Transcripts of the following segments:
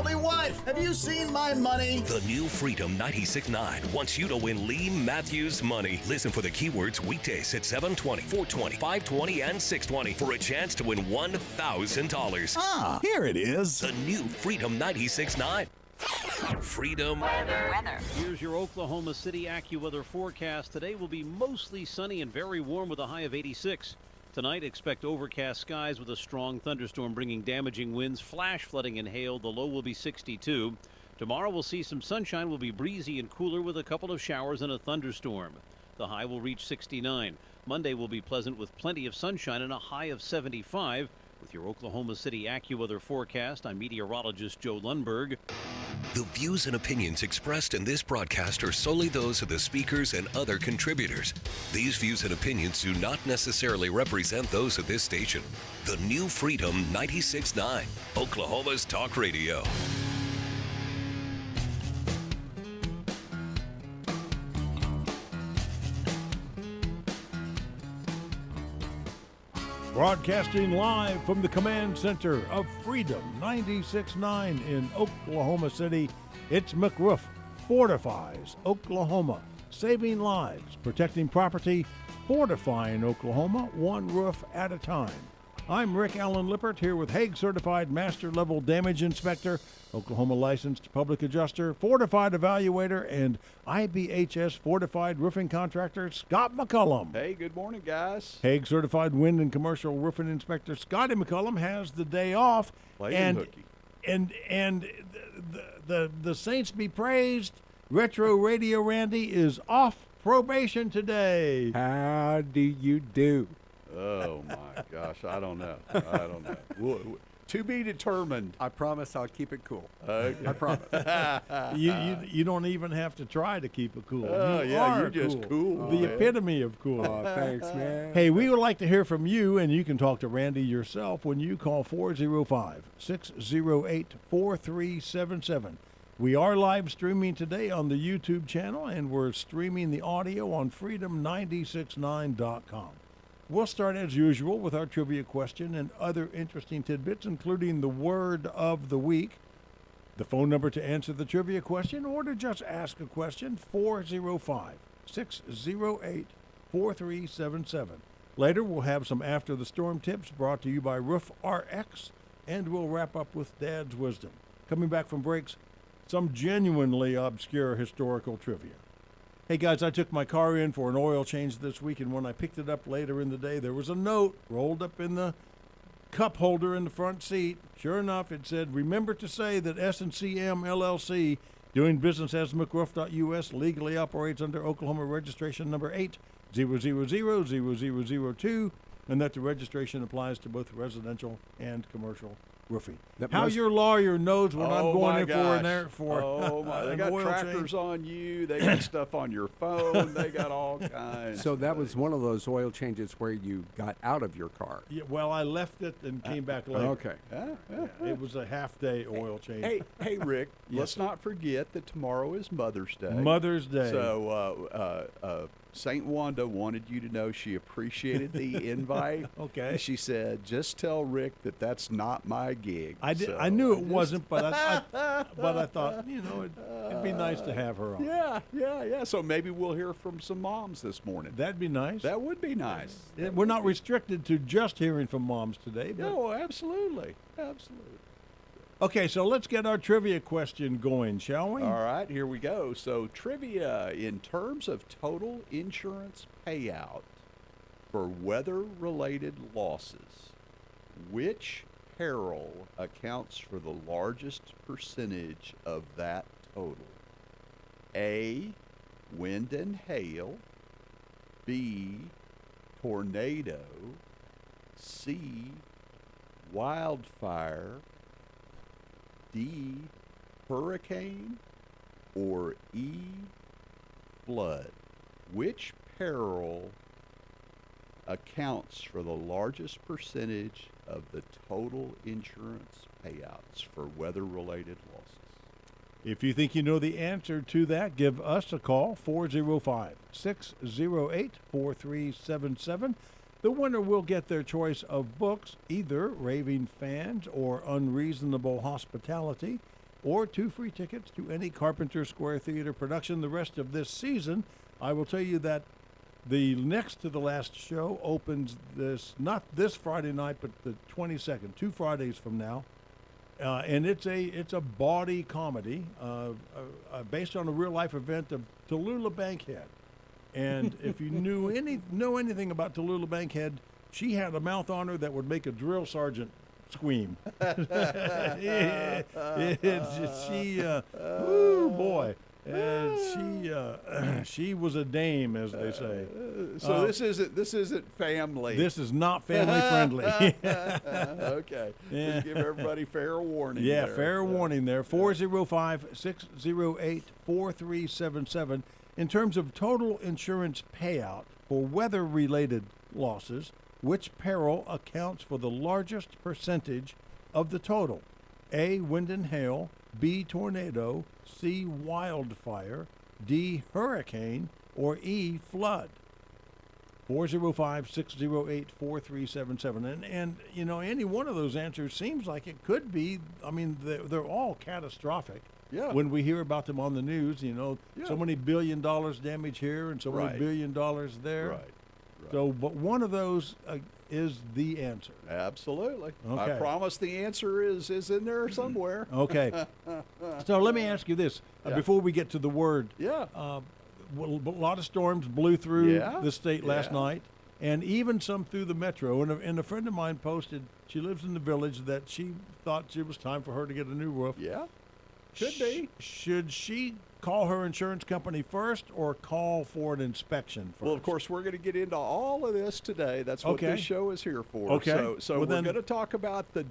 me wife, have you seen my money? The new Freedom 96.9 wants you to win Lee Matthews money. Listen for the keywords weekdays at 7:20, 4:20, 5:20, and 6:20 for a chance to win $1,000. Ah, here it is. The new Freedom 96.9. Freedom Weather. Here's your Oklahoma City AccuWeather forecast. Today will be mostly sunny and very warm with a high of 86. Tonight, expect overcast skies with a strong thunderstorm bringing damaging winds, flash flooding, and hail. The low will be 62. Tomorrow, we'll see some sunshine, will be breezy and cooler with a couple of showers and a thunderstorm. The high will reach 69. Monday will be pleasant with plenty of sunshine and a high of 75. With your Oklahoma City AccuWeather forecast, I'm meteorologist Joe Lundberg. The views and opinions expressed in this broadcast are solely those of the speakers and other contributors. These views and opinions do not necessarily represent those of this station. The new Freedom 96.9, Oklahoma's talk radio. Broadcasting live from the command center of Freedom 96.9 in Oklahoma City, it's McRoof Fortifies, Oklahoma. Saving lives, protecting property, fortifying Oklahoma, one roof at a time. I'm Rick Allen Lippert here with Hague Certified Master Level Damage Inspector, Oklahoma Licensed Public Adjuster, Fortified Evaluator, and IBHS Fortified Roofing Contractor, Scott McCullum. Hey, good morning, guys. Hague Certified Wind and Commercial Roofing Inspector Scotty McCullum has the day off. Playing hooky. And the Saints be praised. Retro Radio Randy is off probation today. How do you do? Oh, my gosh. I don't know. To be determined. I promise I'll keep it cool. Okay. I promise. You don't even have to try to keep it cool. Oh, you yeah, are you're just cool, The man. epitome of cool. Oh, thanks, man. Hey, we would like to hear from you, and you can talk to Randy yourself when you call 405-608-4377. We are live streaming today on the YouTube channel, and we're streaming the audio on freedom969.com. We'll start as usual with our trivia question and other interesting tidbits, including the word of the week. The phone number to answer the trivia question or to just ask a question, 405-608-4377. Later, we'll have some After the Storm tips brought to you by Roof RX, and we'll wrap up with Dad's Wisdom. Coming back from breaks, some genuinely obscure historical trivia. Hey guys, I took my car in for an oil change this week, and when I picked it up later in the day, there was a note rolled up in the cup holder in the front seat. Sure enough, it said, "Remember to say that S&CM LLC, doing business as McRoof.us, legally operates under Oklahoma registration number 8000002, and that the registration applies to both residential and commercial roofing." How your lawyer knows what I'm going in for They an got oil trackers change. on you. They got stuff on your phone. They got all kinds. So that was one of those oil changes where you got out of your car. Yeah, well, I left it and came back later. Okay. Yeah, it was a half-day oil change. Hey, Rick, let's not forget that tomorrow is Mother's Day. Mother's Day. So St. Wanda wanted you to know she appreciated the invite. Okay. And she said, just tell Rick that that's not my gig. I did. So I knew it wasn't, but I thought, it'd be nice to have her on. Yeah. So maybe we'll hear from some moms this morning. That'd be nice. That would be nice. We're not restricted to just hearing from moms today. But No, absolutely. okay, so let's get our trivia question going, shall we? All right, here we go. So trivia, in terms of total insurance payout for weather-related losses, which peril accounts for the largest percentage of that total? A, wind and hail. B, tornado. C, wildfire. D, hurricane. Or E, flood. Which peril accounts for the largest percentage of the total insurance payouts for weather-related losses? If you think you know the answer to that, give us a call, 405-608-4377. The winner will get their choice of books, either Raving Fans or Unreasonable Hospitality. or 2 free tickets to any Carpenter Square Theater production the rest of this season. I will tell you that the next to the last show opens not this Friday night, but the 22nd, 2 Fridays from now. And it's a bawdy comedy based on a real life event of Tallulah Bankhead. And if you know anything about Tallulah Bankhead, she had a mouth on her that would make a drill sergeant scream. Oh boy. And she was a dame, as they say. So this isn't family. This is not family friendly. Okay. Just give everybody fair warning. Yeah, there. fair warning there. 405-608-4377. In terms of total insurance payout for weather-related losses, which peril accounts for the largest percentage of the total? A, wind and hail, B, tornado, C, wildfire, D, hurricane, or E, flood? 405-608-4377. And you know, any one of those answers seems like it could be. I mean, they're all catastrophic. Yeah. When we hear about them on the news, you know, Yeah. so many $1 billion damage here and so many Right. $1 billion there. Right. So, but one of those is the answer. Absolutely. Okay. I promise the answer is in there somewhere. Okay. So let me ask you this Yeah. before we get to the word. Yeah. A lot of storms blew through Yeah. the state last Yeah. night, and even some through the metro. And a friend of mine posted, she lives in the village, that she thought it was time for her to get a new roof. Yeah. Could be. Should she call her insurance company first or call for an inspection first? Well, of course, we're going to get into all of this today. That's what Okay. this show is here for. Okay. So Well, we're then- going to talk about the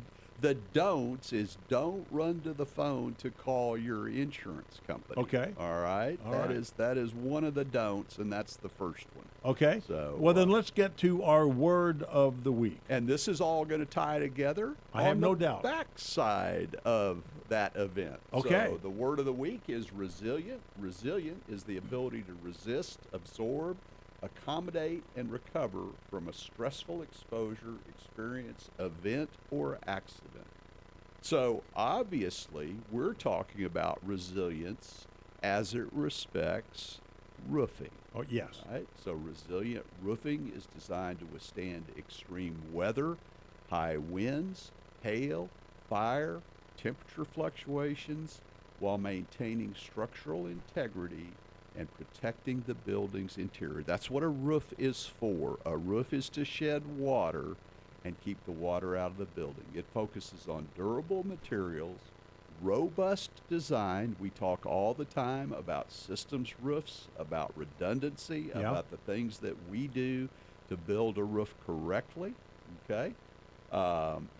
don'ts. Is don't run to the phone to call your insurance company. Okay. All right. All That right. is one of the don'ts, and that's the first one. Okay. So, well, then let's get to our word of the week. And this is all going to tie together. I have on no the doubt. backside of that event. Okay. So the word of the week is resilient. Resilient is the ability to resist, absorb, accommodate, and recover from a stressful exposure, experience, event, or accident. So obviously, we're talking about resilience as it respects roofing. Oh, yes. Right? So resilient roofing is designed to withstand extreme weather, high winds, hail, fire, temperature fluctuations, while maintaining structural integrity and protecting the building's interior. That's what a roof is for. A roof is to shed water and keep the water out of the building. It focuses on durable materials, robust design. We talk all the time about systems roofs, about redundancy, Yeah. about the things that we do to build a roof correctly. Okay.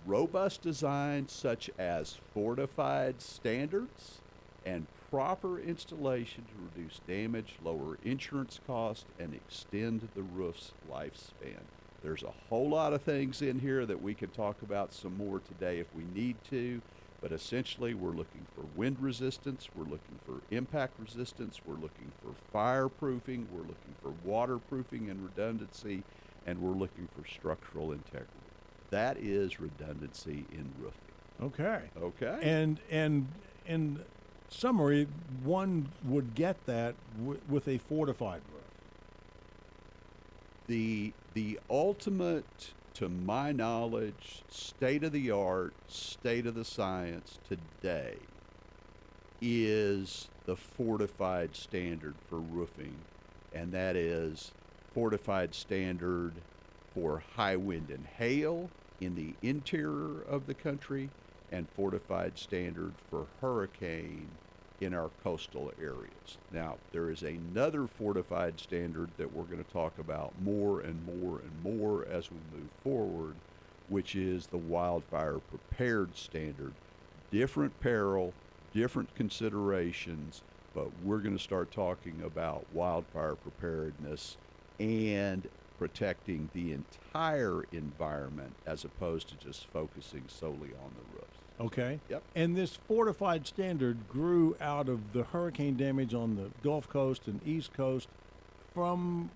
Robust design such as fortified standards and proper installation to reduce damage, lower insurance costs, and extend the roof's lifespan. There's a whole lot of things in here that we can talk about some more today if we need to, but essentially we're looking for wind resistance, we're looking for impact resistance, we're looking for fireproofing, we're looking for waterproofing and redundancy, and we're looking for structural integrity. That is redundancy in roofing. Okay. Okay? And in summary, one would get that with a fortified roof. The ultimate, to my knowledge, state of the art, state of the science today is the fortified standard for roofing, and that is fortified standard for high wind and hail in the interior of the country, and fortified standard for hurricane in our coastal areas. Now, there is another fortified standard that we're going to talk about more and more and more as we move forward, which is the wildfire prepared standard. Different peril, different considerations, but we're going to start talking about wildfire preparedness and protecting the entire environment as opposed to just focusing solely on the roofs. Okay. Yep. And this fortified standard grew out of the hurricane damage on the Gulf Coast and East Coast from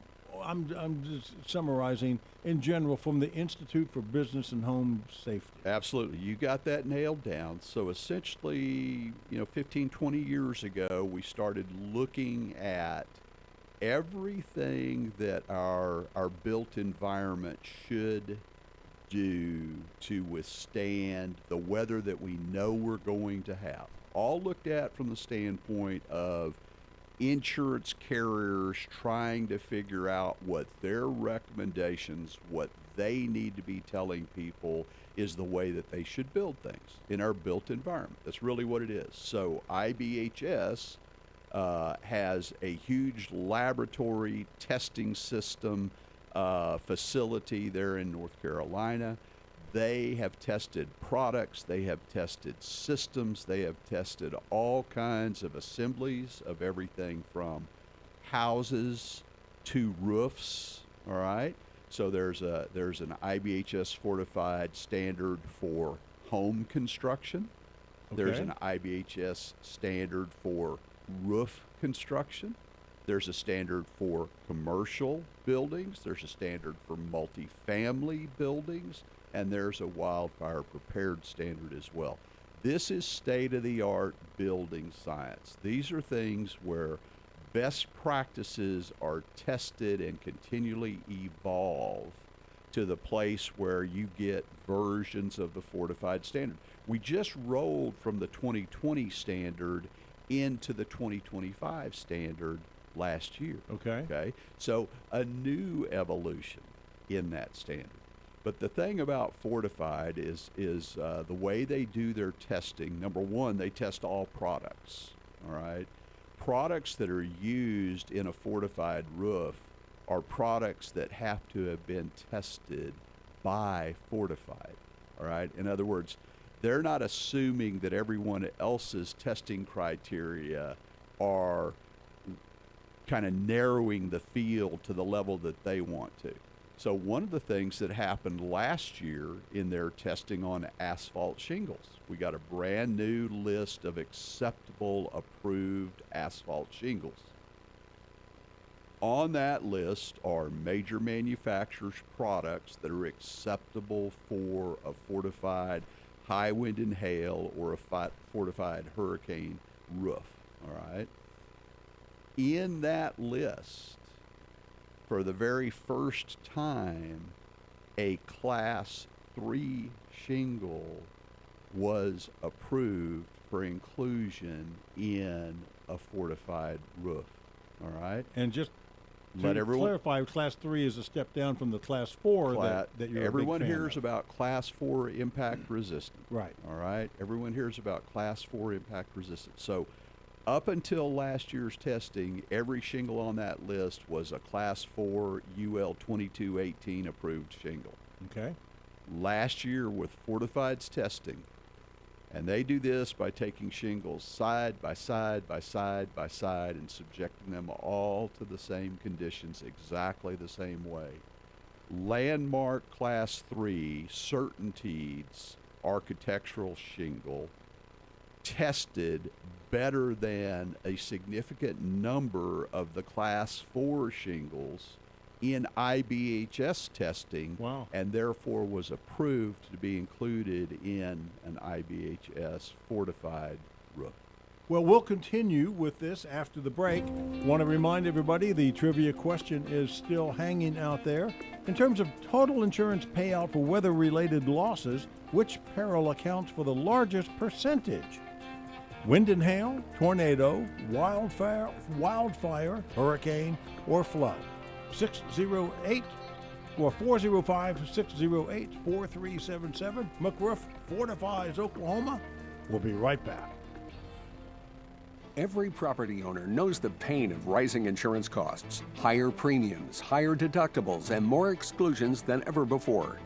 I'm just summarizing in general from the Institute for Business and Home Safety. Absolutely. You got that nailed down. So essentially, 15, 20 years ago, we started looking at everything that our built environment should do to withstand the weather that we know we're going to have. All looked at from the standpoint of insurance carriers trying to figure out what their recommendations, what they need to be telling people is the way that they should build things in our built environment. That's really what it is. So IBHS has a huge laboratory testing system facility there in North Carolina. They have tested products, they have tested systems, they have tested all kinds of assemblies of everything from houses to roofs, all right? So there's an IBHS fortified standard for home construction. There's Okay. an IBHS standard for roof construction. There's a standard for commercial buildings. There's a standard for multifamily buildings. And there's a wildfire prepared standard as well. This is state-of-the-art building science. These are things where best practices are tested and continually evolve to the place where you get versions of the fortified standard. We just rolled from the 2020 standard into the 2025 standard last year. Okay. So a new evolution in that standard. But the thing about fortified is the way they do their testing. Number one, they test all products. All right. Products that are used in a fortified roof are products that have to have been tested by fortified. All right. In other words, they're not assuming that everyone else's testing criteria are kind of narrowing the field to the level that they want to. So one of the things that happened last year in their testing on asphalt shingles, we got a brand new list of acceptable approved asphalt shingles. On that list are major manufacturers' products that are acceptable for a fortified high wind and hail or a fortified hurricane roof, all right? In that list, for the very first time, a Class 3 shingle was approved for inclusion in a fortified roof, all right? And just Let to everyone clarify, Class 3 is a step down from the Class 4 that you're everyone a big fan hears of. about Class 4 impact resistant. Right. All right. Everyone hears about Class 4 impact resistant. So up until last year's testing, every shingle on that list was a Class 4 UL 2218 approved shingle. Okay. Last year with Fortified's testing, and they do this by taking shingles side by side by side by side and subjecting them all to the same conditions exactly the same way. Landmark Class 3 Certainties architectural shingle tested better than a significant number of the Class 4 shingles in IBHS testing. Wow. And therefore was approved to be included in an IBHS fortified roof. Well, we'll continue with this after the break. Want to remind everybody the trivia question is still hanging out there. In terms of total insurance payout for weather-related losses, which peril accounts for the largest percentage? Wind and hail, tornado, wildfire, hurricane, or flood. 608 or 405-608-4377. McRoof Fortifies, Oklahoma. We'll be right back. Every property owner knows the pain of rising insurance costs, higher premiums, higher deductibles, and more exclusions than ever before.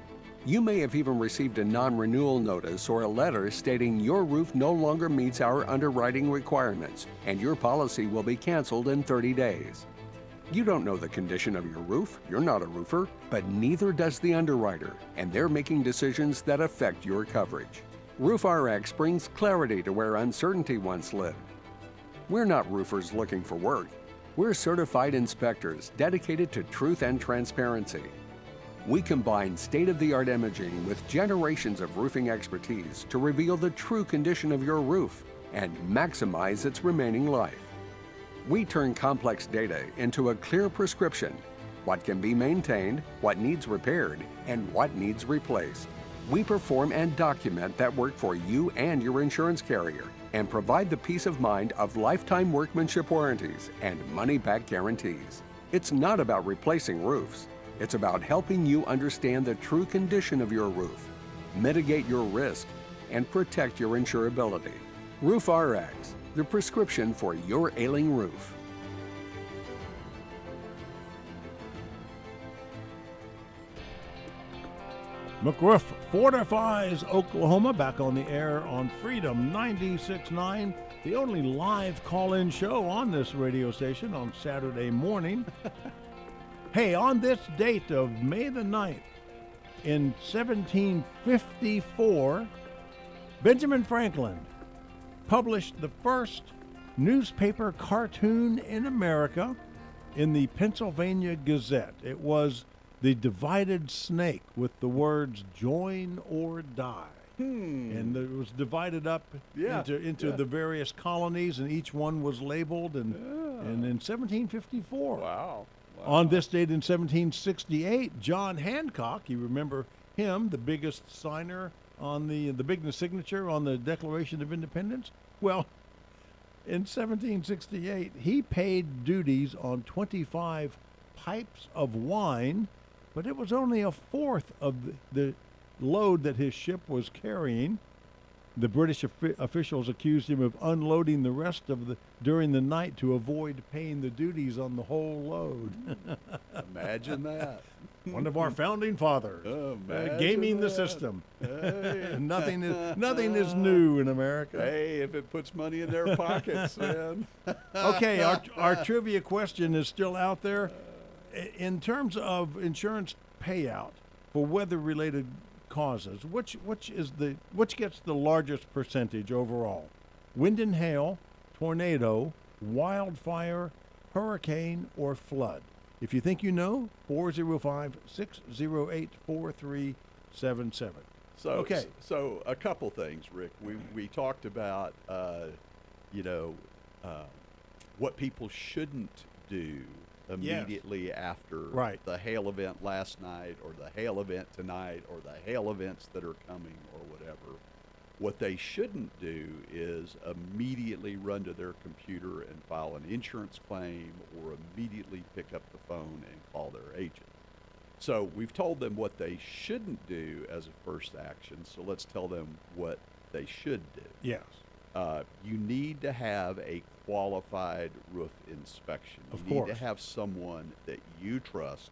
You may have even received a non-renewal notice or a letter stating your roof no longer meets our underwriting requirements and your policy will be canceled in 30 days. You don't know the condition of your roof, you're not a roofer, but neither does the underwriter, and they're making decisions that affect your coverage. RoofRx brings clarity to where uncertainty once lived. We're not roofers looking for work. We're certified inspectors dedicated to truth and transparency. We combine state-of-the-art imaging with generations of roofing expertise to reveal the true condition of your roof and maximize its remaining life. We turn complex data into a clear prescription: what can be maintained, what needs repaired, and what needs replaced. We perform and document that work for you and your insurance carrier and provide the peace of mind of lifetime workmanship warranties and money-back guarantees. It's not about replacing roofs. It's about helping you understand the true condition of your roof, mitigate your risk, and protect your insurability. Roof RX, the prescription for your ailing roof. McRoof Fortifies Oklahoma, back on the air on Freedom 96.9, the only live call-in show on this radio station on Saturday morning. Hey, on this date of May the 9th, in 1754, Benjamin Franklin published the first newspaper cartoon in America in the Pennsylvania Gazette. It was the divided snake with the words "join or die." And it was divided up into the various colonies, and each one was labeled. And in 1754, Wow. on this date in 1768, John Hancock, you remember him, the biggest signer on the biggest signature on the Declaration of Independence? Well, in 1768, he paid duties on 25 pipes of wine, but it was only a fourth of the load that his ship was carrying. The British officials accused him of unloading the rest during the night to avoid paying the duties on the whole load. Imagine that. One of our founding fathers, gaming the system. Hey. Nothing is new in America. Hey, if it puts money in their pockets, man. Okay, our trivia question is still out there. In terms of insurance payout for weather-related causes, which gets the largest percentage overall? Wind and hail, tornado, wildfire, hurricane, or flood? If you think you know, 405-608-4377. So a couple things, Rick. We talked about what people shouldn't do immediately after the hail event last night, or the hail event tonight, or the hail events that are coming, or whatever. What they shouldn't do is immediately run to their computer and file an insurance claim, or immediately pick up the phone and call their agent. So we've told them what they shouldn't do as a first action, so let's tell them what they should do. Yes. You need to have a qualified roof inspection. Of You need course. to have someone that you trust,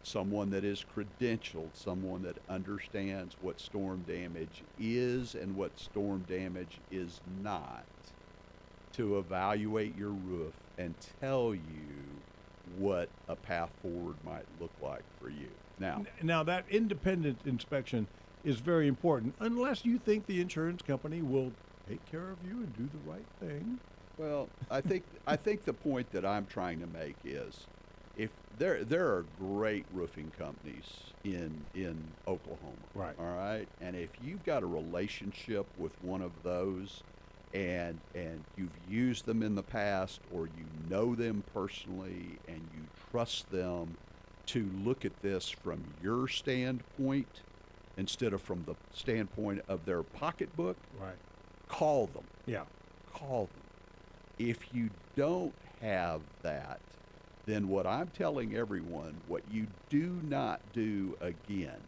someone that is credentialed, someone that understands what storm damage is and what storm damage is not, to evaluate your roof and tell you what a path forward might look like for you. Now that independent inspection is very important, unless you think the insurance company will take care of you and do the right thing. Well, I think the point that I'm trying to make is, if there are great roofing companies in Oklahoma, Right. all right, and if you've got a relationship with one of those, and you've used them in the past, or you know them personally, and you trust them to look at this from your standpoint instead of from the standpoint of their pocketbook, Right. call them. Yeah. Call them. If you don't have that, then what I'm telling everyone, what you do not do again,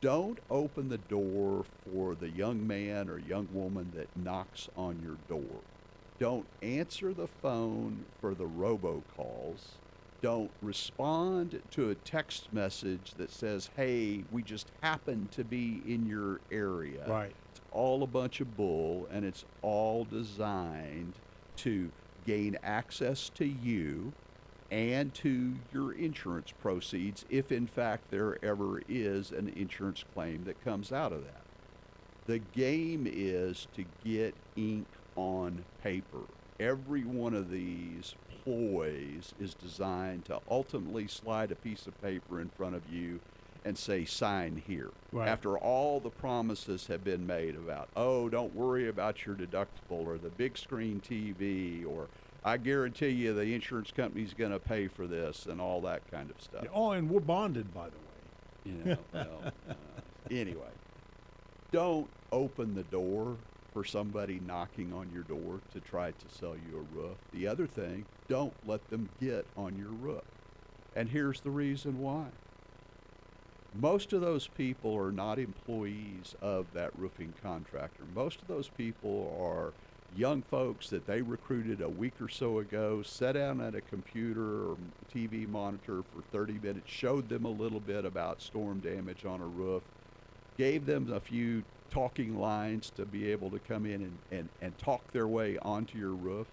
don't open the door for the young man or young woman that knocks on your door. Don't answer the phone for the robocalls. Don't respond to a text message that says, "Hey, we just happen to be in your area." Right. It's all a bunch of bull, and it's all designed to gain access to you and to your insurance proceeds, if in fact there ever is an insurance claim that comes out of that. The game is to get ink on paper. Every one of these employs is designed to ultimately slide a piece of paper in front of you and say, sign here. Right. After all the promises have been made about, oh, don't worry about your deductible or the big screen TV, or I guarantee you the insurance company's going to pay for this and all that kind of stuff. Yeah, oh, and we're bonded, by the way. Anyway, don't open the door for somebody knocking on your door to try to sell you a roof. The other thing, don't let them get on your roof. And here's the reason why. Most of those people are not employees of that roofing contractor. Most of those people are young folks that they recruited a week or so ago, sat down at a computer or TV monitor for 30 minutes, showed them a little bit about storm damage on a roof, gave them a few talking lines to be able to come in and talk their way onto your roof.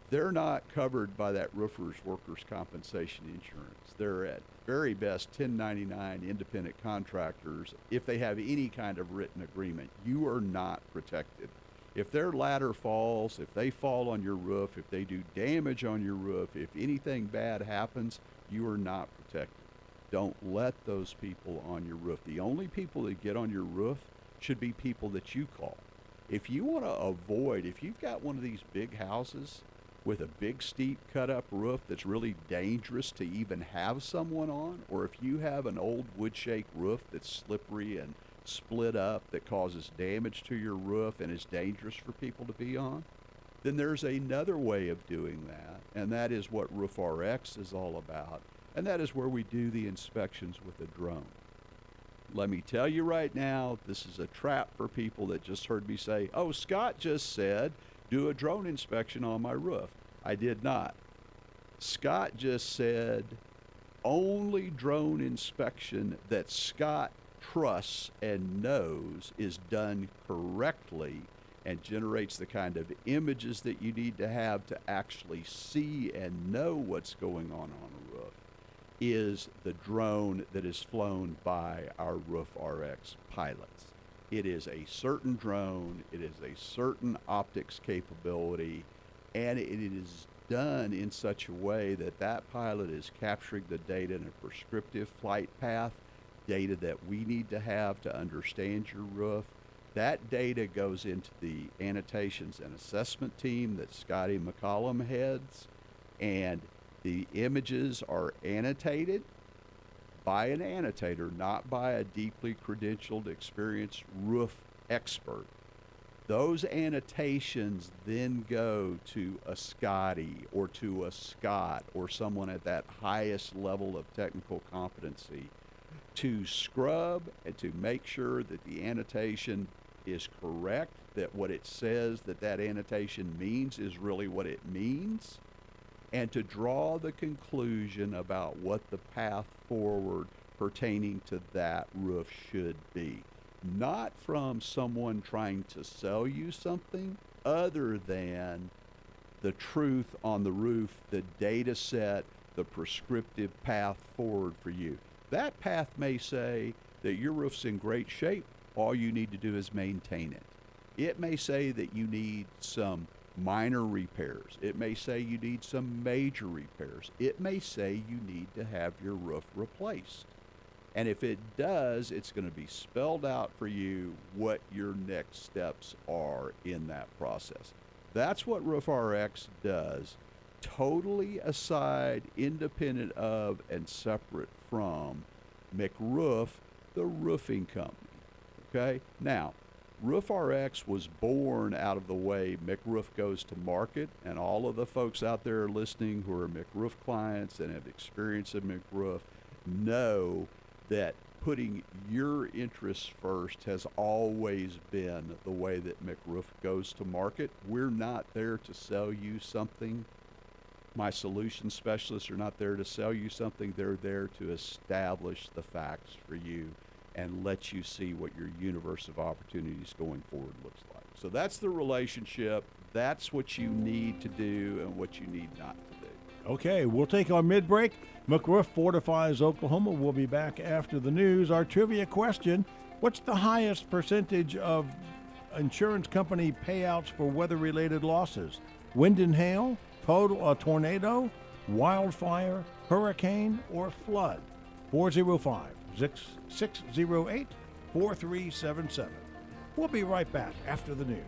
They're not covered by that roofer's workers' compensation insurance. They're at very best 1099 independent contractors. If they have any kind of written agreement, you are not protected. If their ladder falls, if they fall on your roof, if they do damage on your roof, if anything bad happens, you are not protected. Don't let those people on your roof. The only people that get on your roof should be people that you call. If you want to avoid, if you've got one of these big houses with a big steep cut up roof that's really dangerous to even have someone on, or if you have an old wood shake roof that's slippery and split up that causes damage to your roof and is dangerous for people to be on, then there's another way of doing that, and that is what Roof RX is all about, and that is where we do the inspections with a drone. Let me tell you right now, this is a trap for people that just heard me say, oh, Scott just said do a drone inspection on my roof. I did not. Scott just said only drone inspection that Scott trusts and knows is done correctly and generates the kind of images that you need to have to actually see and know what's going on a roof is the drone that is flown by our Roof RX pilots. It is a certain drone, it is a certain optics capability, and it is done in such a way that that pilot is capturing the data in a prescriptive flight path, data that we need to have to understand your roof. That data goes into the annotations and assessment team that Scotty McCollum heads, and the images are annotated by an annotator, not by a deeply credentialed, experienced roof expert. Those annotations then go to a Scotty or to a Scott or someone at that highest level of technical competency to scrub and to make sure that the annotation is correct, that what it says that that annotation means is really what it means, and to draw the conclusion about what the path forward pertaining to that roof should be. Not from someone trying to sell you something other than the truth on the roof, the data set, the prescriptive path forward for you. That path may say that your roof's in great shape. All you need to do is maintain it. It may say that you need some minor repairs. It may say you need some major repairs. It may say you need to have your roof replaced. And if it does, it's going to be spelled out for you what your next steps are in that process. That's what Roof RX does, totally aside, independent of, and separate from McRoof, the roofing company. Okay? Now, Roof RX was born out of the way McRoof goes to market, and all of the folks out there listening who are McRoof clients and have experience in McRoof know that putting your interests first has always been the way that McRoof goes to market. We're not there to sell you something. My solution specialists are not there to sell you something. They're there to establish the facts for you and let you see what your universe of opportunities going forward looks like. So that's the relationship. That's what you need to do and what you need not to do. Okay, we'll take our mid-break. McRoof Fortifies Oklahoma. We'll be back after the news. Our trivia question, what's the highest percentage of insurance company payouts for weather-related losses? Wind and hail, tornado, wildfire, hurricane, or flood. 405-608-4377. We'll be right back after the news.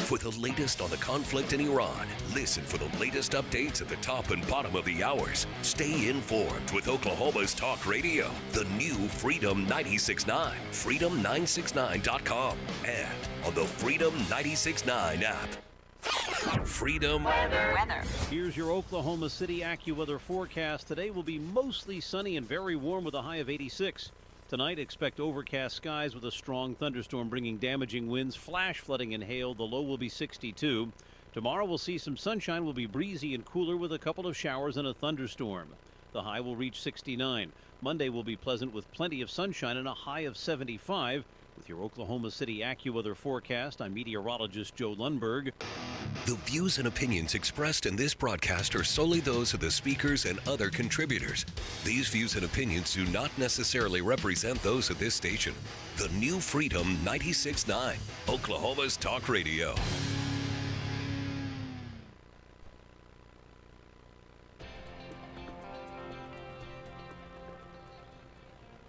For the latest on the conflict in Iran, listen for the latest updates at the top and bottom of the hours. Stay informed with Oklahoma's Talk Radio, the new Freedom 96.9, freedom969.com, and on the Freedom 96.9 app. Freedom Weather. Here's your Oklahoma City AccuWeather forecast. Today will be mostly sunny and very warm with a high of 86. Tonight, expect overcast skies with a strong thunderstorm bringing damaging winds, flash flooding, and hail. The low will be 62. Tomorrow, we'll see some sunshine. Will be breezy and cooler with a couple of showers and a thunderstorm. The high will reach 69. Monday will be pleasant with plenty of sunshine and a high of 75. With your Oklahoma City AccuWeather forecast, I'm meteorologist Joe Lundberg. The views and opinions expressed in this broadcast are solely those of the speakers and other contributors. These views and opinions do not necessarily represent those of this station. The new Freedom 96.9, Oklahoma's Talk Radio.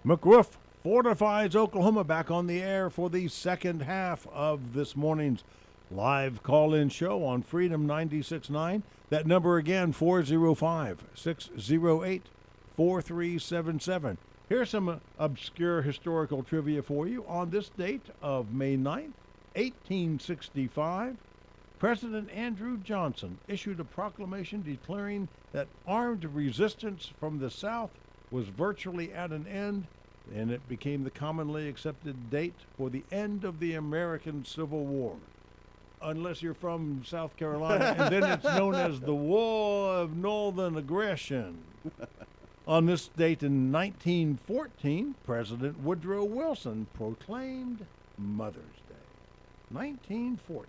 McRoof Fortifies Oklahoma back on the air for the second half of this morning's live call-in show on Freedom 96.9. That number again, 405-608-4377. Here's some obscure historical trivia for you. On this date of May 9th, 1865, President Andrew Johnson issued a proclamation declaring that armed resistance from the South was virtually at an end, and it became the commonly accepted date for the end of the American Civil War. Unless you're from South Carolina, and then it's known as the War of Northern Aggression. On this date in 1914, President Woodrow Wilson proclaimed Mother's Day. 1914.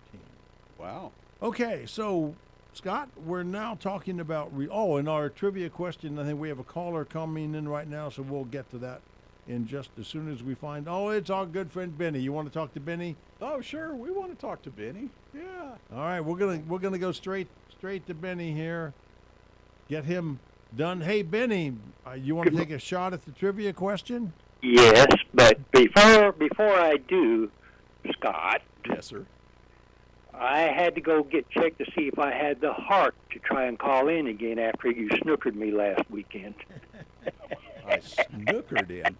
Wow. Okay, so Scott, we're now talking about in our trivia question, I think we have a caller coming in right now, so we'll get to that in just as soon as we find. Oh, it's our good friend Benny. You want to talk to Benny? Oh, sure. We want to talk to Benny. Yeah. All right, we're gonna go straight to Benny here. Get him done. Hey, Benny, you want to take a shot at the trivia question? Yes, but before I do, Scott. Yes, sir. I had to go get checked to see if I had the heart to try and call in again after you snookered me last weekend. I snookered in.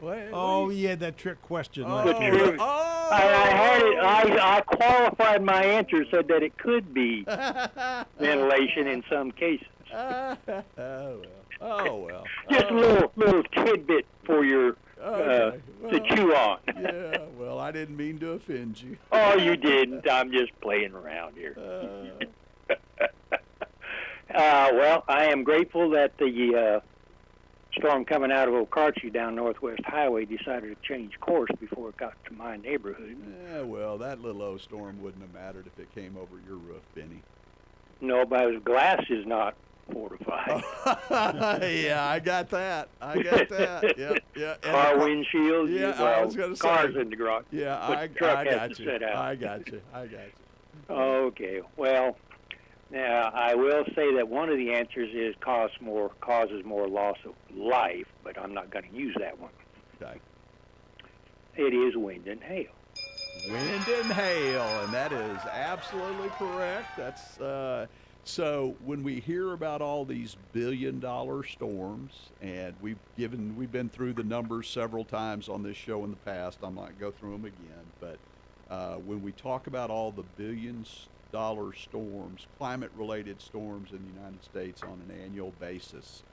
Oh, yeah, that trick question. Oh, I had it. I qualified my answer, said that it could be ventilation in some cases. Oh well. Oh well. Just a little tidbit for your Okay. to chew on. Yeah. Well, I didn't mean to offend you. Oh, you didn't. I'm just playing around here. Well, I am grateful that the storm coming out of Okarche down Northwest Highway decided to change course before it got to my neighborhood. Yeah, well, that little old storm wouldn't have mattered if it came over your roof, Benny. No, but his glass is not fortified. Yeah, I got that. Yeah, yeah. Car windshields. Yeah, well, I was going to say. Cars in the garage. Yeah, but I the truck has got to you. sit out. I got you. Okay. Well, now I will say that one of the answers is causes more loss of life, but I'm not going to use that one. Okay. It is wind and hail. Wind and hail, and that is absolutely correct. That's so when we hear about all these billion-dollar storms, and we've been through the numbers several times on this show in the past. I'm not going to go through them again, but when we talk about all the billion-dollar storms, climate-related storms in the United States on an annual basis,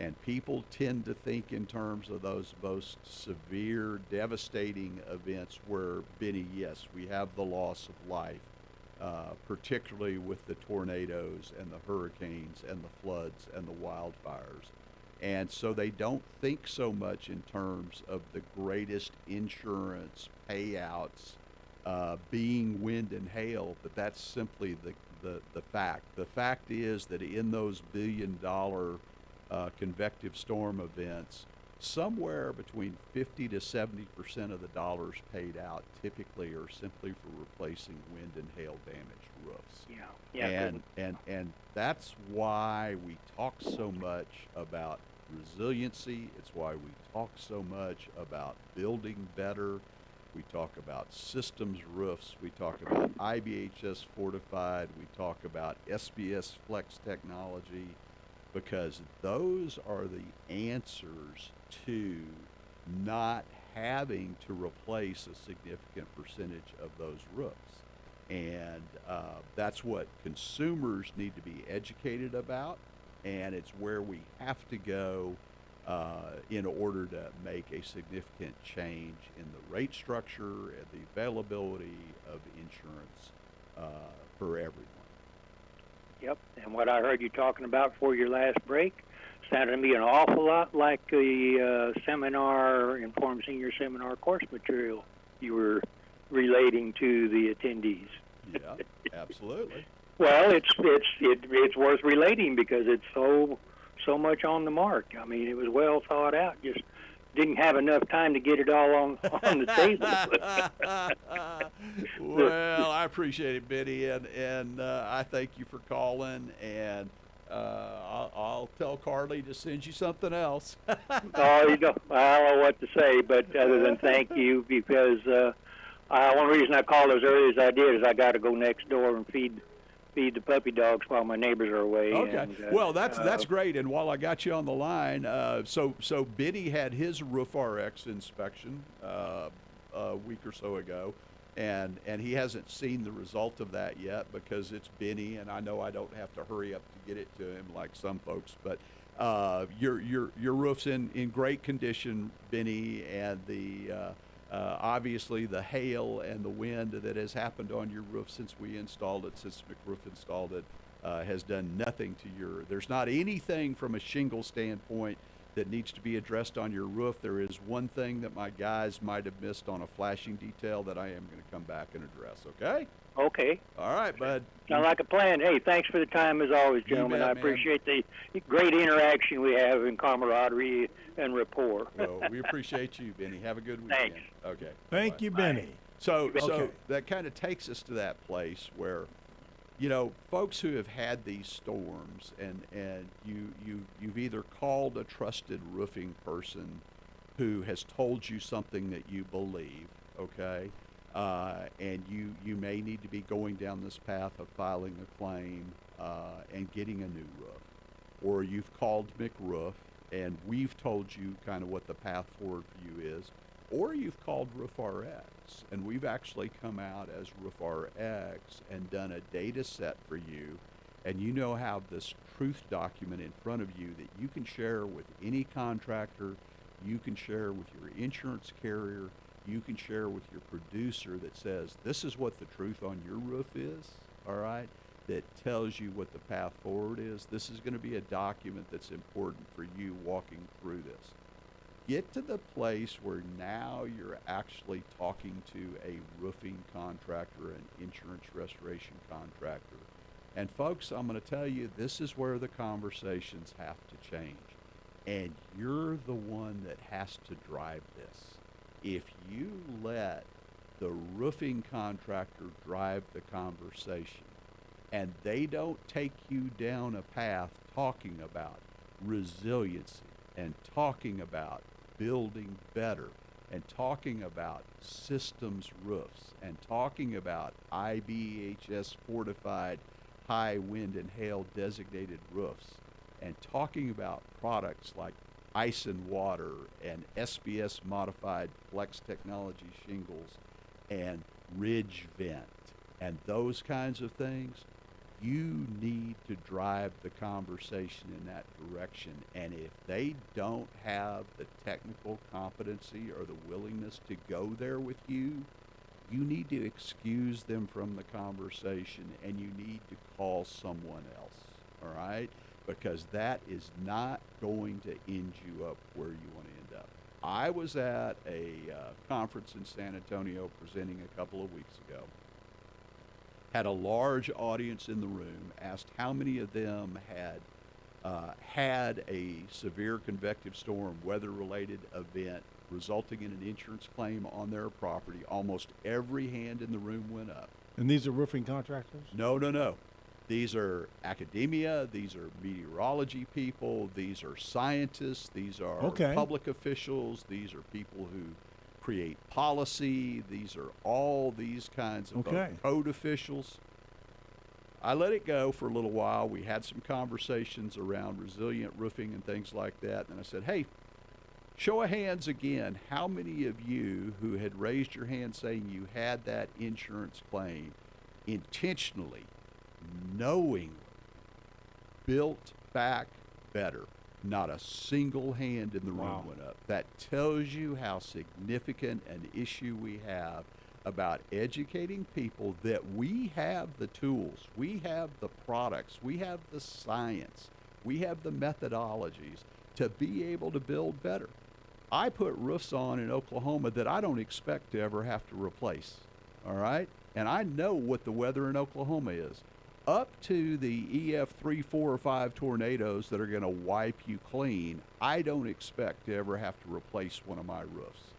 and people tend to think in terms of those most severe, devastating events where, Benny, yes, we have the loss of life, particularly with the tornadoes and the hurricanes and the floods and the wildfires. And so they don't think so much in terms of the greatest insurance payouts being wind and hail, but that's simply the fact. The fact is that in those billion-dollar convective storm events, somewhere between 50 to 70% of the dollars paid out typically are simply for replacing wind and hail damaged roofs. Yeah. And that's why we talk so much about resiliency. It's why we talk so much about building better. We talk about systems roofs. We talk about IBHS Fortified. We talk about SBS Flex technology, because those are the answers to not having to replace a significant percentage of those roofs. And that's what consumers need to be educated about, and it's where we have to go in order to make a significant change in the rate structure and the availability of insurance for everyone. Yep. And what I heard you talking about for your last break sounded to me an awful lot like the Informed Senior Seminar course material you were relating to the attendees. Yeah, absolutely. Well, it's worth relating because it's so much on the mark. I mean, it was well thought out. Just didn't have enough time to get it all on the table. Well, I appreciate it, Benny, and I thank you for calling, and I'll tell Carly to send you something else. Oh, I don't know what to say, but other than thank you, because one reason I called as early as I did is I got to go next door and feed the puppy dogs while my neighbors are away. Okay. And, well, that's great. And while I got you on the line, so Benny had his Roof RX inspection a week or so ago, and he hasn't seen the result of that yet because it's Benny, and I know I don't have to hurry up to get it to him like some folks, but your roof's in great condition, Benny, and the obviously the hail and the wind that has happened on your roof since we installed it, since McRoof installed it, has done nothing to there's not anything from a shingle standpoint that needs to be addressed on your roof. There is one thing that my guys might have missed on a flashing detail that I am going to come back and address, okay? Okay. All right, bud. Sounds like a plan. Hey, thanks for the time as always, gentlemen. I appreciate the great interaction we have in camaraderie and rapport. Well, we appreciate you, Benny. Have a good weekend. Thanks. Okay. Thank you, Benny. So Okay. that kind of takes us to that place where, folks who have had these storms, and you've either called a trusted roofing person who has told you something that you believe, okay, and you may need to be going down this path of filing a claim and getting a new roof, or you've called McRoof and we've told you kind of what the path forward for you is. or you've called Roof RX, and we've actually come out as Roof RX and done a data set for you, and you now have this truth document in front of you that you can share with any contractor, you can share with your insurance carrier, you can share with your producer that says, this is what the truth on your roof is, all right, that tells you what the path forward is. This is going to be a document that's important for you walking through this. Get to the place where now you're actually talking to a roofing contractor, an insurance restoration contractor. And folks, I'm going to tell you, this is where the conversations have to change. And you're the one that has to drive this. If you let the roofing contractor drive the conversation and they don't take you down a path talking about resiliency and talking about building better and talking about systems roofs and talking about IBHS fortified high wind and hail designated roofs and talking about products like ice and water and SBS modified flex technology shingles and ridge vent and those kinds of things, you need to drive the conversation in that direction. And if they don't have the technical competency or the willingness to go there with you, you need to excuse them from the conversation and you need to call someone else, all right? Because that is not going to end you up where you want to end up. I was at a conference in San Antonio presenting a couple of weeks ago. Had a large audience in the room, asked how many of them had had a severe convective storm, weather-related event, resulting in an insurance claim on their property. Almost every hand in the room went up. And these are roofing contractors? No. These are academia, these are meteorology people, these are scientists, these are public officials, these are people who create policy, these are all these kinds of code officials. I let it go for a little while. We had some conversations around resilient roofing and things like that. And I said, hey, show of hands again, how many of you who had raised your hand saying you had that insurance claim intentionally, knowingly, built back better? Not a single hand in the room went up. That tells you how significant an issue we have about educating people that we have the tools, we have the products, we have the science, we have the methodologies to be able to build better. I put roofs on in Oklahoma that I don't expect to ever have to replace, all right? And I know what the weather in Oklahoma is. Up to the EF 3, 4, or 5 tornadoes that are going to wipe you clean, I don't expect to ever have to replace one of my roofs.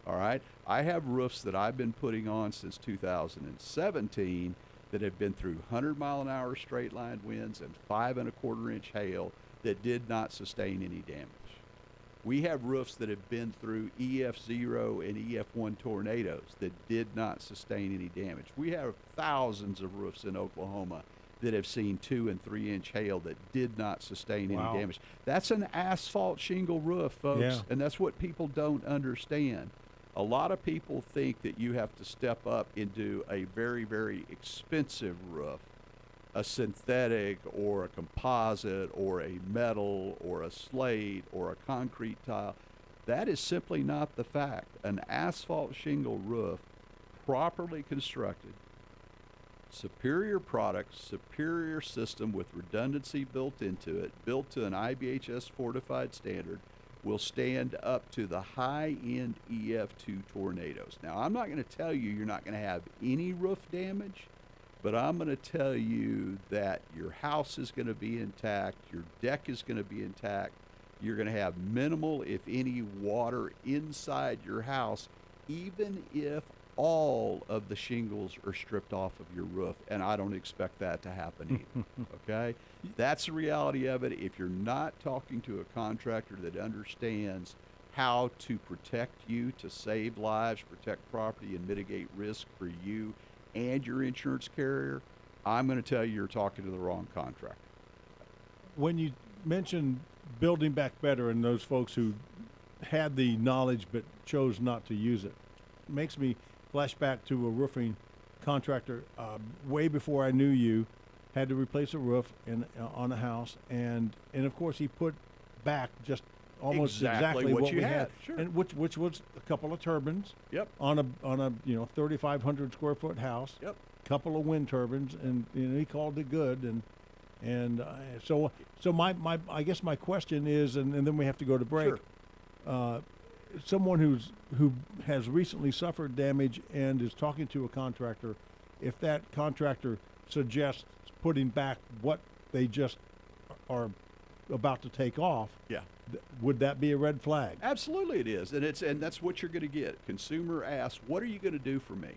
All right? I have roofs that I've been putting on since 2017 that have been through 100-mile-an-hour straight-line winds and 5 1/4-inch hail that did not sustain any damage. We have roofs that have been through EF 0 and EF 1 tornadoes that did not sustain any damage. We have thousands of roofs in Oklahoma that have seen 2 and 3-inch hail that did not sustain any damage. That's an asphalt shingle roof, folks, and that's what people don't understand. A lot of people think that you have to step up into a very, very expensive roof, a synthetic or a composite or a metal or a slate or a concrete tile. That is simply not the fact. An asphalt shingle roof, properly constructed, superior product, superior system with redundancy built into it, built to an IBHS fortified standard, will stand up to the high-end EF2 tornadoes. Now, I'm not going to tell you you're not going to have any roof damage, but I'm going to tell you that your house is going to be intact, your deck is going to be intact, you're going to have minimal, if any, water inside your house, even if all of the shingles are stripped off of your roof, and I don't expect that to happen either, okay? That's the reality of it. If you're not talking to a contractor that understands how to protect you, to save lives, protect property, and mitigate risk for you and your insurance carrier, I'm going to tell you you're talking to the wrong contractor. When you mentioned building back better and those folks who had the knowledge but chose not to use it. Makes me flash back to a roofing contractor way before I knew you. Had to replace a roof on a house, and of course he put back just almost exactly what we had. Sure. And which was a couple of turbines. Yep. On a 3,500 square foot house. Yep. Couple of wind turbines, and he called it good. So my I guess my question is, and then we have to go to break. Sure. Someone who has recently suffered damage and is talking to a contractor, if that contractor suggests putting back what they just are about to take off, would that be a red flag? Absolutely, it is, and that's what you're going to get. Consumer asks, "What are you going to do for me?"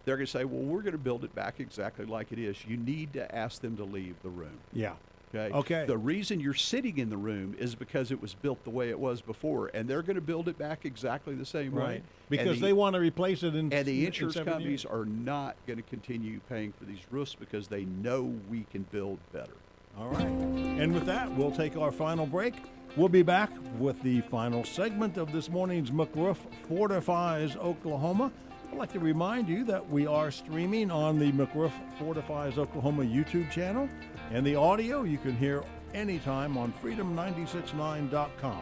They're going to say, "Well, we're going to build it back exactly like it is." You need to ask them to leave the room. Yeah. Okay. The reason you're sitting in the room is because it was built the way it was before, and they're going to build it back exactly the same way. Because they want to replace it and the insurance companies are not going to continue paying for these roofs because they know we can build better. All right. And with that, we'll take our final break. We'll be back with the final segment of this morning's McRoof Fortifies Oklahoma. I'd like to remind you that we are streaming on the McRoof Fortifies Oklahoma YouTube channel, and the audio you can hear anytime on freedom969.com.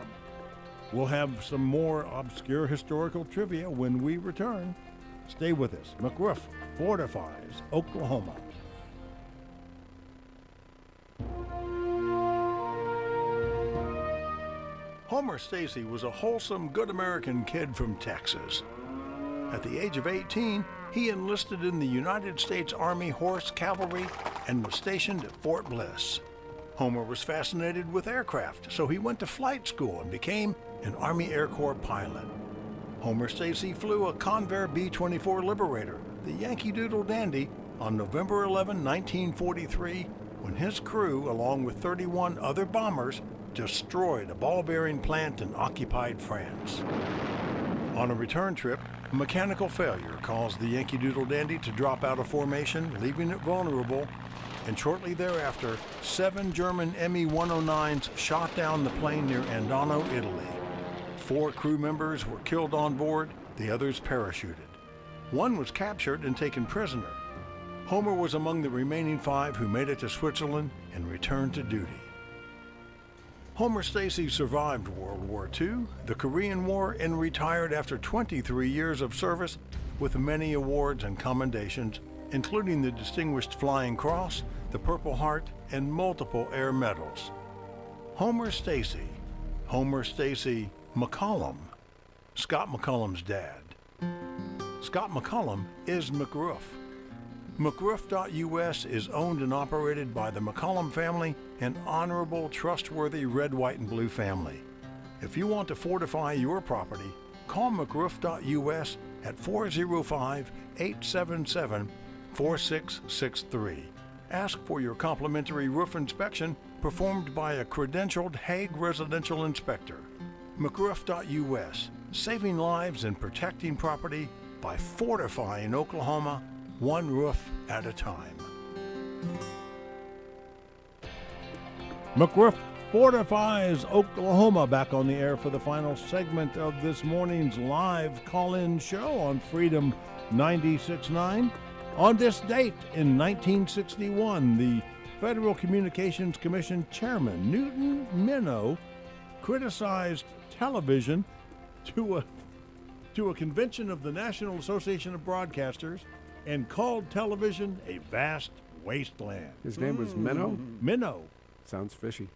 We'll have some more obscure historical trivia when we return. Stay with us. McRoof Fortifies Oklahoma. Homer Stacy was a wholesome, good American kid from Texas. At the age of 18, he enlisted in the United States Army Horse Cavalry and was stationed at Fort Bliss. Homer was fascinated with aircraft, so he went to flight school and became an Army Air Corps pilot. Homer Stacy flew a Convair B-24 Liberator, the Yankee Doodle Dandy, on November 11, 1943, when his crew, along with 31 other bombers, destroyed a ball-bearing plant in occupied France. On a return trip, a mechanical failure caused the Yankee Doodle Dandy to drop out of formation, leaving it vulnerable, and shortly thereafter, 7 German Me-109s shot down the plane near Andano, Italy. 4 crew members were killed on board, the others parachuted. 1 was captured and taken prisoner. Homer was among the remaining 5 who made it to Switzerland and returned to duty. Homer Stacy survived World War II, the Korean War, and retired after 23 years of service with many awards and commendations, including the Distinguished Flying Cross, the Purple Heart, and multiple air medals. Homer Stacy McCollum, Scott McCollum's dad. Scott McCollum is McRoof. McRoof.us is owned and operated by the McCollum family, an honorable, trustworthy red, white, and blue family. If you want to fortify your property, call McRoof.us at 405-877-4663. Ask for your complimentary roof inspection performed by a credentialed Hague residential inspector. McRoof.us, saving lives and protecting property by fortifying Oklahoma, one roof at a time. McRoof Fortifies Oklahoma, back on the air for the final segment of this morning's live call-in show on Freedom 96.9. On this date in 1961, the Federal Communications Commission Chairman Newton Minow criticized television to a convention of the National Association of Broadcasters and called television a vast wasteland. His name was Minow? Minow. Sounds fishy.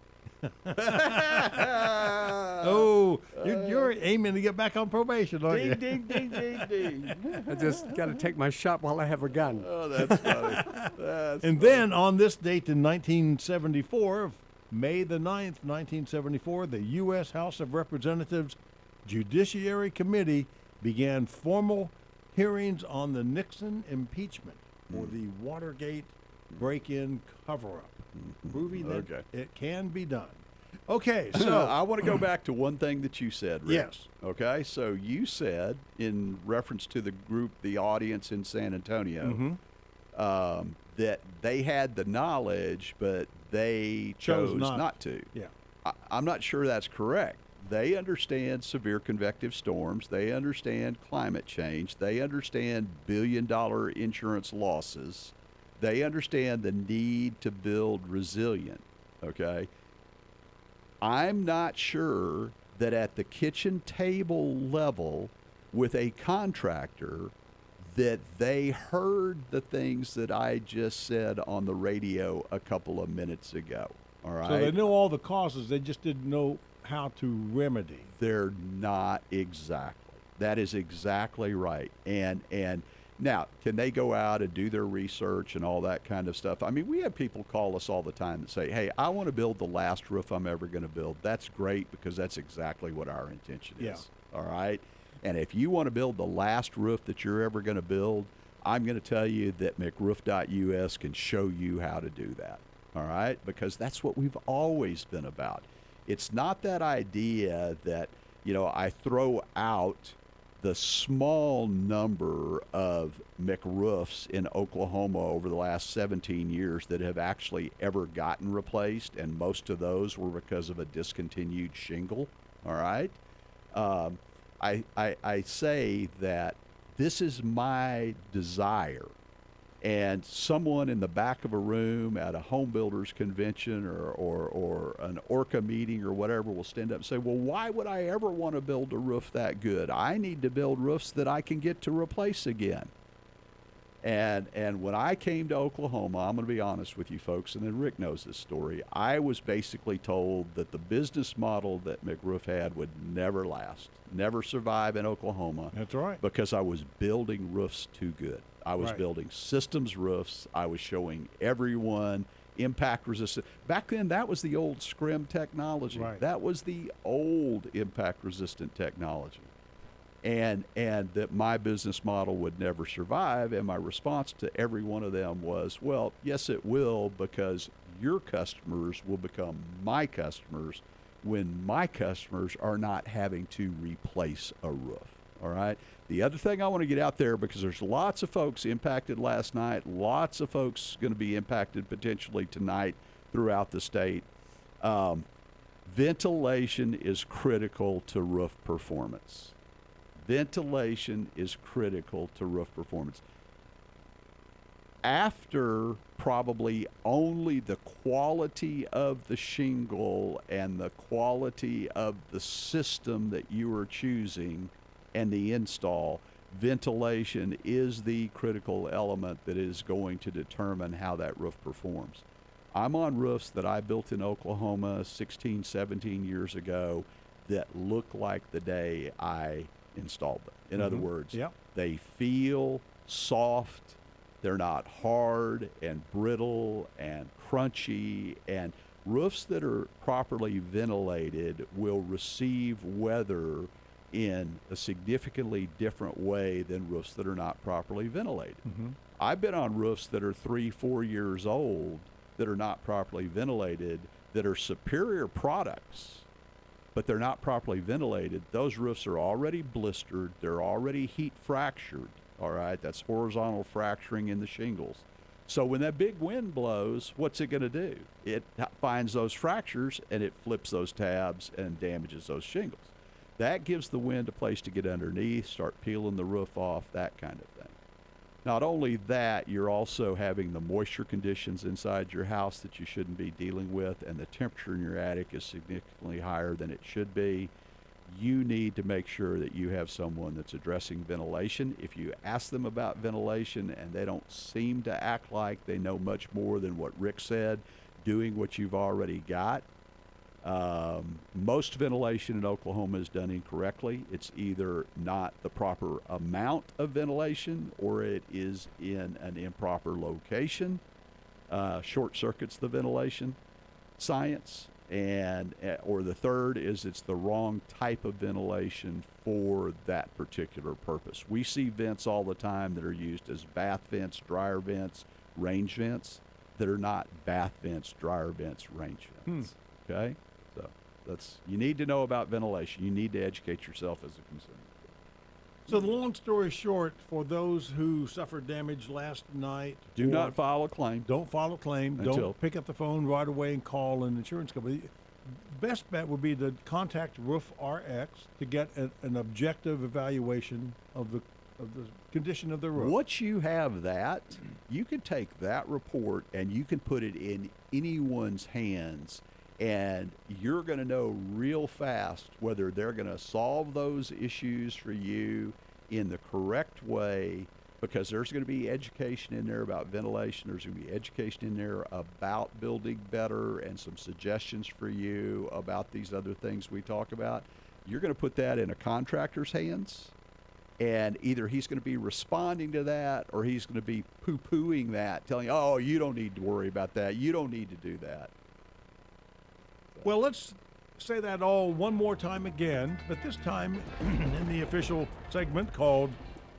You're aiming to get back on probation, aren't you? Ding, ding, ding, ding, ding. I just got to take my shot while I have a gun. Oh, that's funny. And then on this date in 1974, May the 9th, 1974, the U.S. House of Representatives Judiciary Committee began formal hearings on the Nixon impeachment for the Watergate break-in cover-up, proving that it can be done. Okay, so I want to go back to one thing that you said, Rick. Yes. Okay, so you said, in reference to the group, the audience in San Antonio, that they had the knowledge, but they chose not to. Yeah. I'm not sure that's correct. They understand severe convective storms. They understand climate change. They understand billion-dollar insurance losses. They understand the need to build resilient, okay? I'm not sure that at the kitchen table level with a contractor that they heard the things that I just said on the radio a couple of minutes ago, all right? So they know all the causes, they just didn't know how to remedy. They're not exactly. That is exactly right. And now, can they go out and do their research and all that kind of stuff? I mean, we have people call us all the time that say, hey, I want to build the last roof I'm ever going to build. That's great, because that's exactly what our intention is. Yeah. All right? And if you want to build the last roof that you're ever going to build, I'm going to tell you that McRoof.us can show you how to do that. All right? Because that's what we've always been about. It's not that idea that, you know, I throw out the small number of McRoofs in Oklahoma over the last 17 years that have actually ever gotten replaced, and most of those were because of a discontinued shingle, all right? I say that this is my desire, and someone in the back of a room at a home builders convention or an ORCA meeting or whatever will stand up and say, well, why would I ever want to build a roof that good? I need to build roofs that I can get to replace again. And when I came to Oklahoma, I'm going to be honest with you folks, and then Rick knows this story, I was basically told that the business model that McRoof had would never last, never survive in Oklahoma. That's right. Because I was building roofs too good. I was Right. building systems roofs. I was showing everyone impact resistant. Back then, that was the old scrim technology. Right. That was the old impact resistant technology. And that my business model would never survive. And my response to every one of them was, well, yes, it will, because your customers will become my customers when my customers are not having to replace a roof. All right. The other thing I want to get out there, because there's lots of folks impacted last night, lots of folks going to be impacted potentially tonight throughout the state. Ventilation is critical to roof performance. Ventilation is critical to roof performance. After probably only the quality of the shingle and the quality of the system that you are choosing and the install, ventilation is the critical element that is going to determine how that roof performs. I'm on roofs that I built in Oklahoma 16, 17 years ago that look like the day I installed them. In other words, Yep. they feel soft, they're not hard and brittle and crunchy, and roofs that are properly ventilated will receive weather in a significantly different way than roofs that are not properly ventilated. I've been on roofs that are 3-4 years old that are not properly ventilated, that are superior products, but they're not properly ventilated. Those roofs are already blistered. They're already heat fractured. All right, that's horizontal fracturing in the shingles. So when that big wind blows, what's it going to do? It finds those fractures and it flips those tabs and damages those shingles. That gives the wind a place to get underneath, start peeling the roof off, that kind of thing. Not only that, you're also having the moisture conditions inside your house that you shouldn't be dealing with, and the temperature in your attic is significantly higher than it should be. You need to make sure that you have someone that's addressing ventilation. If you ask them about ventilation and they don't seem to act like they know much more than what Rick said, doing what you've already got, most ventilation in Oklahoma is done incorrectly. It's either not the proper amount of ventilation or it is in an improper location. Short circuits the ventilation science. And or the third is it's the wrong type of ventilation for that particular purpose. We see vents all the time that are used as bath vents, dryer vents, range vents that are not bath vents, dryer vents, range vents. Okay? So that's, you need to know about ventilation. You need to educate yourself as a consumer. So the long story short, for those who suffered damage last night, Do not file a claim. don't file a claim. Until- Don't pick up the phone right away and call an insurance company. best bet would be to contact Roof RX to get an objective evaluation of the condition of the roof. Once you have that, you can take that report and you can put it in anyone's hands, and you're going to know real fast whether they're going to solve those issues for you in the correct way, because there's going to be education in there about ventilation. There's going to be education in there about building better and some suggestions for you about these other things we talk about. You're going to put that in a contractor's hands, and either he's going to be responding to that or he's going to be poo-pooing that, telling you, oh, you don't need to worry about that. You don't need to do that. Well, let's say that all one more time again, but this time in the official segment called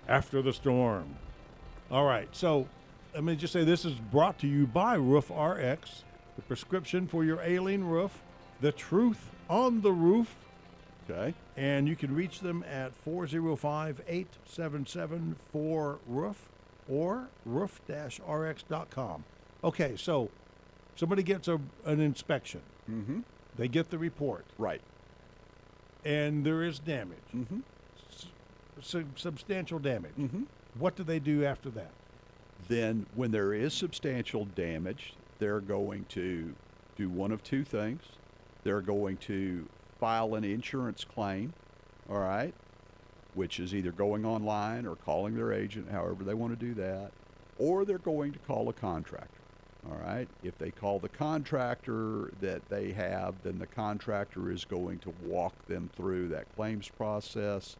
After the Storm. All right, so let me just say this is brought to you by Roof RX, the prescription for your ailing roof, the truth on the roof. Okay. And you can reach them at 405-877-4ROOF or roof-rx.com. Okay, so somebody gets an inspection. Mm-hmm. They get the report. Right. And there is damage. Mm-hmm. Substantial damage. Mm-hmm. What do they do after that? Then when there is substantial damage, they're going to do one of two things. They're going to file an insurance claim, all right, which is either going online or calling their agent, however they want to do that, or they're going to call a contractor. All right. If they call the contractor that they have, then the contractor is going to walk them through that claims process.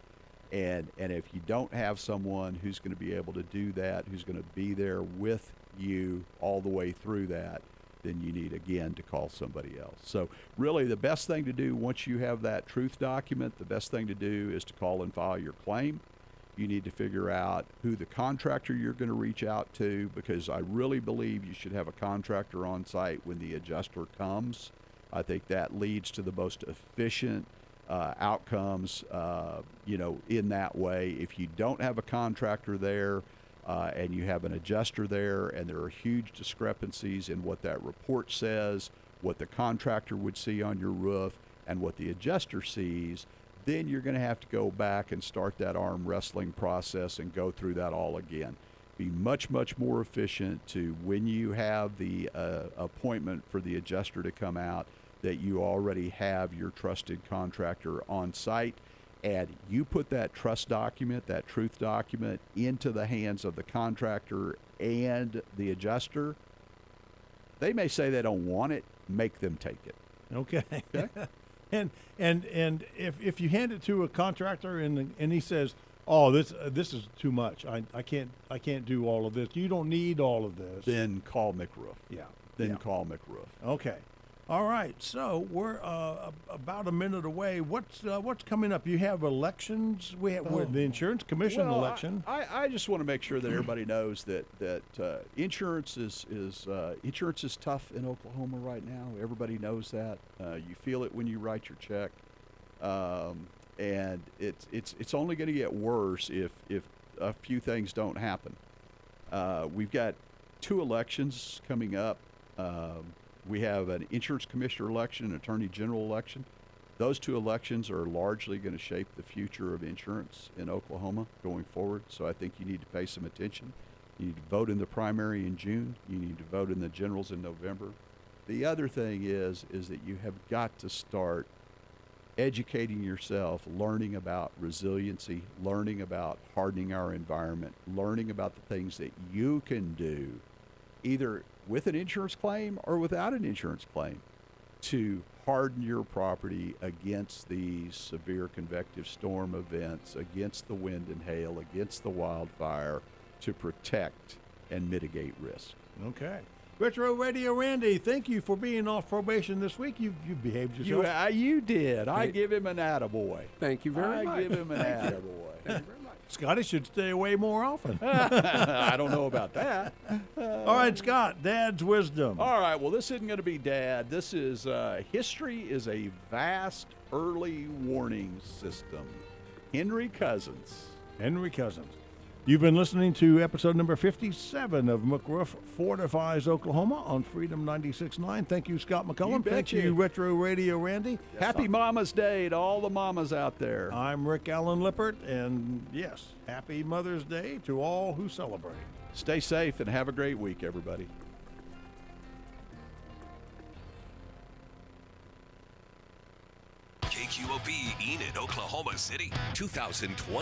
And if you don't have someone who's going to be able to do that, who's going to be there with you all the way through that, then you need, again, to call somebody else. So really the best thing to do once you have that truth document, the best thing to do is to call and file your claim. You need to figure out who the contractor you're going to reach out to, because I really believe you should have a contractor on site when the adjuster comes. I think that leads to the most efficient outcomes, in that way. If you don't have a contractor there and you have an adjuster there and there are huge discrepancies in what that report says, what the contractor would see on your roof, and what the adjuster sees, then you're going to have to go back and start that arm wrestling process and go through that all again. Be much, much more efficient to, when you have the appointment for the adjuster to come out, that you already have your trusted contractor on site, and you put that trust document, that truth document, into the hands of the contractor and the adjuster. They may say they don't want it, make them take it. Okay. Okay? And if you hand it to a contractor and he says, "Oh, this is too much. I can't do all of this. You don't need all of this." Then call McRoof. Yeah. Then call McRoof. Okay. All right. So we're about a minute away. What's coming up? You have elections. We have the Insurance Commission election. I just want to make sure that everybody knows that insurance is tough in Oklahoma right now. Everybody knows that. You feel it when you write your check, and it's only going to get worse if a few things don't happen. We've got 2 elections coming up. We have an insurance commissioner election, an attorney general election. Those 2 elections are largely going to shape the future of insurance in Oklahoma going forward. So I think you need to pay some attention. You need to vote in the primary in June. You need to vote in the generals in November. The other thing is that you have got to start educating yourself, learning about resiliency, learning about hardening our environment, learning about the things that you can do, either with an insurance claim or without an insurance claim, to harden your property against these severe convective storm events, against the wind and hail, against the wildfire, to protect and mitigate risk. Okay. Retro Radio Randy, thank you for being off probation this week. You behaved yourself. You did. I give him an attaboy. Thank you very much. I give him an attaboy. Thank you very much. Scotty should stay away more often. I don't know about that. All right, Scott, Dad's wisdom. All right, well, this isn't going to be Dad. This is history is a vast early warning system. Henry Cousins. Henry Cousins. You've been listening to episode number 57 of McRoof Fortifies Oklahoma on Freedom 96.9. Thank you, Scott McCullum. Thank you, Retro Radio Randy. Happy Mama's Day to all the mamas out there. I'm Rick Allen Lippert, and yes, happy Mother's Day to all who celebrate. Stay safe and have a great week, everybody. KQOB Enid, Oklahoma City, 2020.